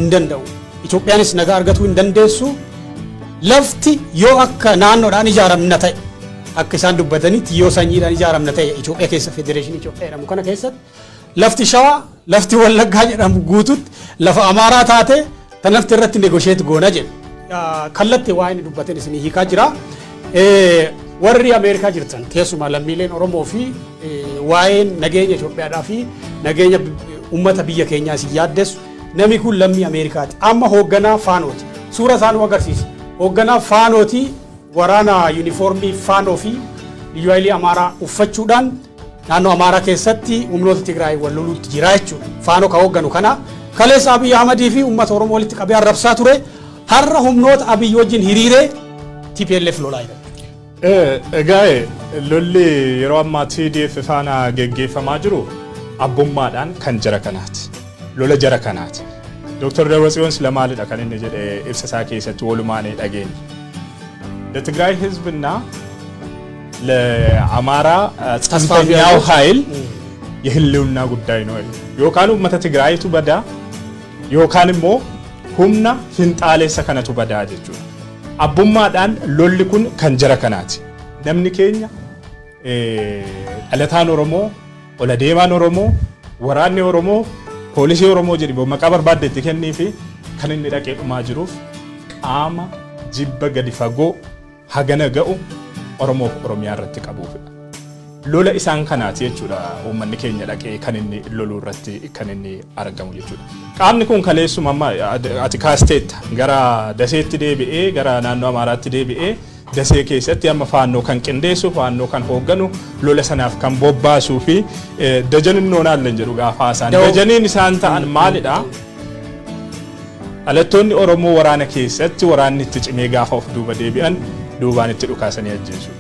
Indanda'u Itoophiyaanis nagaa argachuu hin dandeessu lafti yoo akka naannoodhaan ijaaramna ta'e akka isaan dubbatanitti yoo sanyiidhaan ijaaramna ta'e Itoophiyaa keessa federeeshinii Itoophiyaa jedhamu kana keessatti lafti Shawaa lafti Wallaggaa jedhamu guututti lafa Amaaraa taate tan lafti irratti negotiate goona jedha kallattii waa inni dubbatan isin hiikaa jira warri Ameerikaa jirtan keessumaa lammiileen Oromoo fi waa'een nageenya Itoophiyaadhaa fi nageenya ummata biyya keenyaa si yaaddeessu namni kun lammii Ameerikaati amma hoogganaa faanooti suura isaanii agarsiisa hoogganaa faanooti waraana yuunifoormii faanoo fi liyyuu haayilii Amaaraa uffachuudhaan naannoo Amaaraa keessatti humnoota Tigraay wal loluutti jira jechuudha faanoo ka hoogganu kana kaleessa Abiy Ahmadii fi ummata Oromoo walitti qabee arrabsaa ture har'a humnoota Abiy wajjin hiriiree TPLF lolaa jira. Egaa lolli yeroo ammaa TDF faana geggeeffamaa jiru abbummaadhaan kan jara kanaati. Lola jara kanaati. Dr. Dabratsiyoon ስለማልዳ kan inni jedhe ibsa isaa keessatti walumaan dhageenya. ለትግራይ ህዝብና ለአማራ ጽንፈኛው ኃይል የህልውና ጉዳይ ነው። ዮካኑ መተ ትግራይቱ በዳ ዮካንሞ ሁምና ፍንጣሌሰ ከነቱ በዳ ጀቹ አቡማዳን ሎልኩን ከንጀረ ከናቲ ነምኒ ኬኛ አለታን ኦሮሞ ኦለዴማን ኦሮሞ ወራኔ ኦሮሞ ፖሊሲ ኦሮሞ ጀዲ በመቃበር ባደት ከኒፊ ከነኒ ዳቄጡማ ጅሩፍ ቃማ ጅበ ገዲፋጎ ሀገነ ገኡ ኦሮሞ ኦሮሚያ ረቲ ቀቡፍ ሎለ ኢሳን ከናት የቹዳ ኡመን ኬኛ ዳቄ ከነኒ ሎሉ ረቲ ከነኒ አረጋሙ የቹዳ ቃምኒ ኩን ከሌሱ ማማ አቲካ ስቴት ገራ ደሴት ዴቢኤ ገራ ናኖ አማራት ዴቢኤ ደሴ keessatti amma faannoo kan qindeessu faannoo kan hoogganu lola sanaaf kan bobbaasu fi dajanin noonaallen jedhu gaafaasan dajanin isaan ta'an maalidha alattoonni oromoo waraana keessatti waraanni itti cimee gaafa of duuba deebi'an duubaan itti dhukaasanii ajjeesu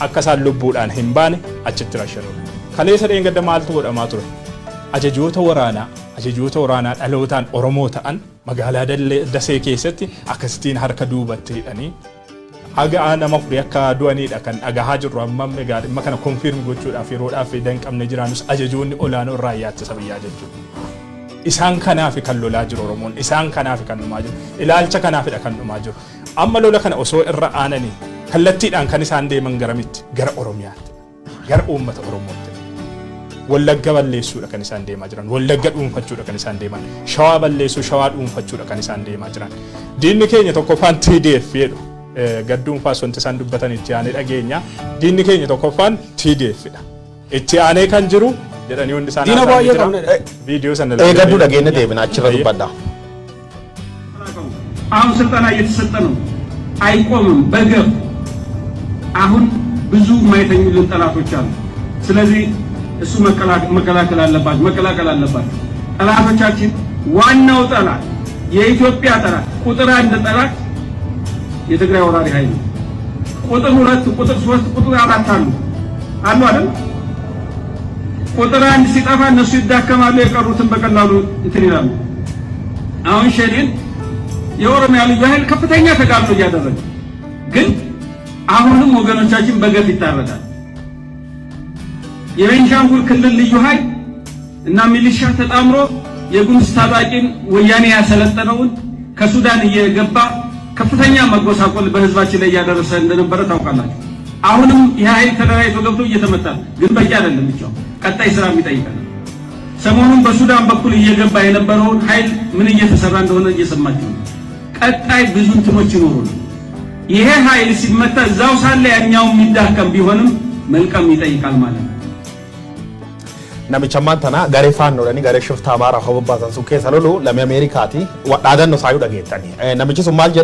akka isaan lubbuudhaan hin baane achitti rashanu kaleessa dheengadda maaltu godhamaa ture ajajoota waraanaa dhalootaan oromoo ta'an magaalaa dasee keessatti akkasitiin harka duubatti hidhanii aga nama furi akka du'aniidha kan agahaa jirru amma meegaadha amma kana confirm gochuudhaaf yeroodhaaf danqamne jiraanus ajajoonni olaanoo raayyaatti sabiyyaa jechuudha isaan kanaaf kan lolaa jiru oromoon isaan kanaaf kan dhumaa jiru ilaalcha kanaafidha kan dhumaa jiru amma lola kana osoo irra aananii kallattiidhaan kan isaan deeman garamitti gara oromiyaatti gara uummata oromootti wallagga balleessuudha kan isaan deemaa jiran wallagga dhuunfachuudha kan isaan deeman shawaa balleessuu shawaa dhuunfachuudha kan isaan deemaa jiran diinni keenya tokkoffaan TDF jedhu gadduun faasonti isaan dubbatan itti aanee dhageenya diinni keenya tokkoffaan TDF dha itti aanee kan jiru jedhanii hundi isaan diina baay'ee qabne ቪዲዮ ሰነለ gaddu dhageenya deebina achi irra dubbadda አሁን ስልጠና እየተሰጠ ነው አይቆምም በገፍ አሁን ብዙ ማይተኙልን ጠላቶች አሉ ስለዚህ እሱ መከላከል አለባቸው ጠላቶቻችን ዋናው ጠላት የኢትዮጵያ ጠላት ቁጥር 1 ጠላት የትግራይ ወራሪ ኃይል ቁጥር 2 ቁጥር 3 ቁጥር 4 አሉ አይደል ቁጥር 1 ሲጠፋ እነሱ ይዳከማሉ የቀሩትን በቀላሉ እንትን ይላሉ አሁን ሸኔን የኦሮሚያ ልዩ ኃይል ከፍተኛ ተጋድሎ እያደረገ ግን አሁንም ወገኖቻችን በገፍ ይታረዳል የቤንሻንጉል ክልል ልዩ ኃይል እና ሚሊሻ ተጣምሮ የጉምዝ ታጣቂን ወያኔ ያሰለጠነውን ከሱዳን እየገባ ከፍተኛ መጎሳቆል በህዝባችን ላይ ያደረሰ እንደነበረ ታውቃላችሁ አሁንም የኃይል ተደራጅቶ ገብቶ እየተመታ ግን በቂ አይደለም ብቻው ቀጣይ ስራ የሚጠይቀን ሰሞኑን በሱዳን በኩል እየገባ የነበረውን ኃይል ምን እየተሰራ እንደሆነ እየሰማችሁ ነው ቀጣይ ብዙ እንትኖች ይኖሩን ይሄ ኃይል ሲመታ እዛው ሳለ ያኛው የሚዳከም ቢሆንም መልቀም ይጠይቃል ማለት ነው namicha mantana gare faanno dani gare shufta Amaaraa hobbaatan su keessa lolu lama Ameerikaati wadhaadanno saayu dhageettani namichi sun maal